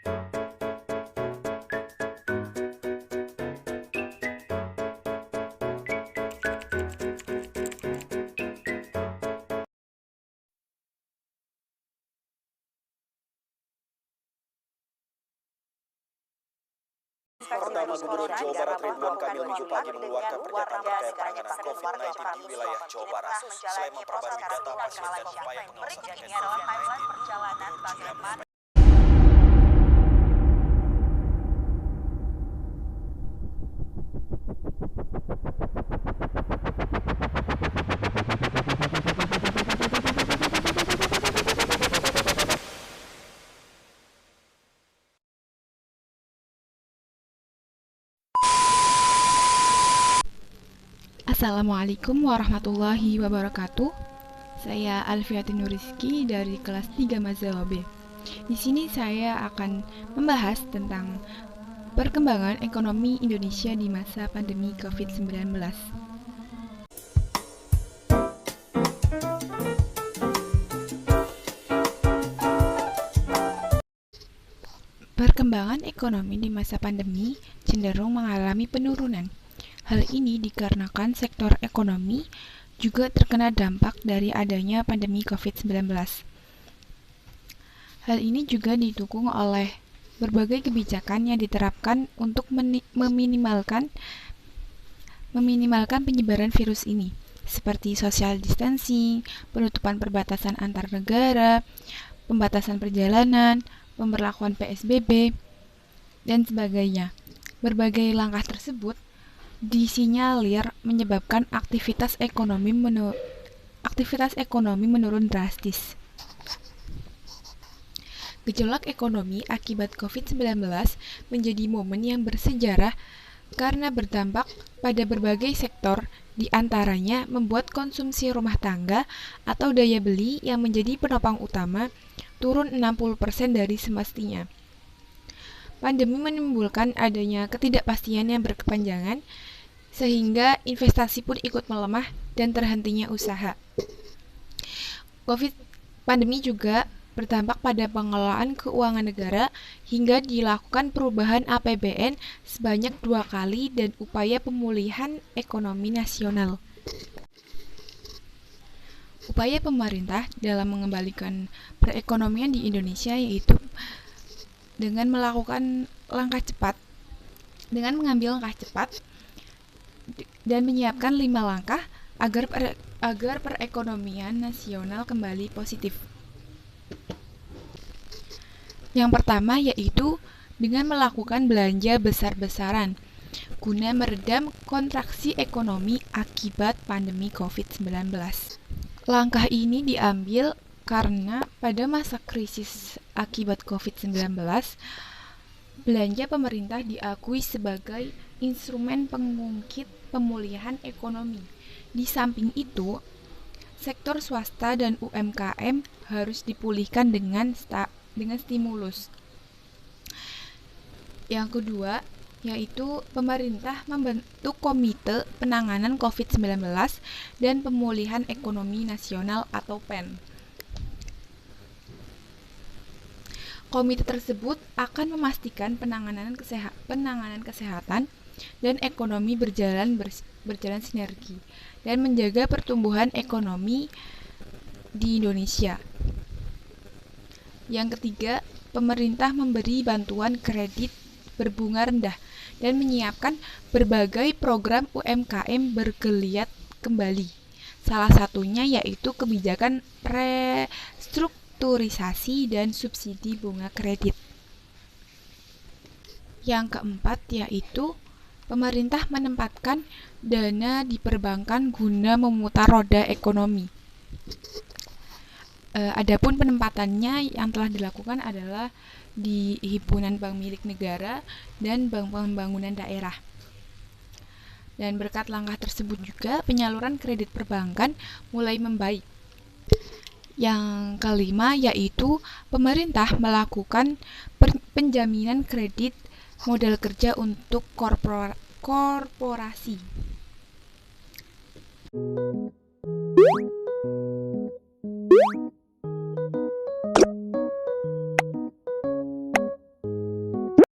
Pertama, Gubernur Jawa Barat Ridwan Kamil Minggu pagi mengeluarkan pernyataan terkait penanganan COVID-19 di wilayah Jawa Barat. Selain memperbarui data pasien dan upaya pengawasan terkait COVID-19, Assalamualaikum warahmatullahi wabarakatuh. Saya Alfiatin Nuriski dari kelas 3 Mazhab B. Di sini saya akan membahas tentang perkembangan ekonomi Indonesia di masa pandemi COVID-19. Perkembangan ekonomi di masa pandemi cenderung mengalami penurunan. Hal ini dikarenakan sektor ekonomi juga terkena dampak dari adanya pandemi COVID-19. Hal ini juga didukung oleh berbagai kebijakan yang diterapkan untuk meminimalkan penyebaran virus ini, seperti social distancing, penutupan perbatasan antar negara, pembatasan perjalanan, pemberlakuan PSBB, dan sebagainya. Berbagai langkah tersebut disinyalir menyebabkan aktivitas ekonomi menurun drastis. Gejolak ekonomi akibat COVID-19 menjadi momen yang bersejarah karena berdampak pada berbagai sektor, di antaranya membuat konsumsi rumah tangga atau daya beli yang menjadi penopang utama turun 60% dari semestinya. Pandemi menimbulkan adanya ketidakpastian yang berkepanjangan, sehingga investasi pun ikut melemah dan terhentinya usaha. Pandemi juga berdampak pada pengelolaan keuangan negara hingga dilakukan perubahan APBN sebanyak 2 kali dan upaya pemulihan ekonomi nasional. Upaya pemerintah dalam mengembalikan perekonomian di Indonesia yaitu dengan mengambil langkah cepat dan menyiapkan 5 langkah agar perekonomian nasional kembali positif. Yang pertama yaitu dengan melakukan belanja besar-besaran guna meredam kontraksi ekonomi akibat pandemi COVID-19. Langkah ini diambil karena pada masa krisis akibat COVID-19, belanja pemerintah diakui sebagai instrumen pengungkit pemulihan ekonomi. Di samping itu, sektor swasta dan UMKM harus dipulihkan dengan stimulus. Yang kedua, yaitu pemerintah membentuk Komite Penanganan COVID-19 dan Pemulihan Ekonomi Nasional atau PEN. Komite tersebut akan memastikan penanganan kesehatan dan ekonomi berjalan sinergi dan menjaga pertumbuhan ekonomi di Indonesia. Yang ketiga, pemerintah memberi bantuan kredit berbunga rendah dan menyiapkan berbagai program UMKM bergeliat kembali. Salah satunya yaitu kebijakan restrukturisasi dan subsidi bunga kredit. Yang keempat yaitu pemerintah menempatkan dana di perbankan guna memutar roda ekonomi. Adapun penempatannya yang telah dilakukan adalah di himpunan bank milik negara dan bank pembangunan daerah. Dan berkat langkah tersebut juga penyaluran kredit perbankan mulai membaik. Yang kelima yaitu pemerintah melakukan penjaminan kredit modal kerja untuk korporasi.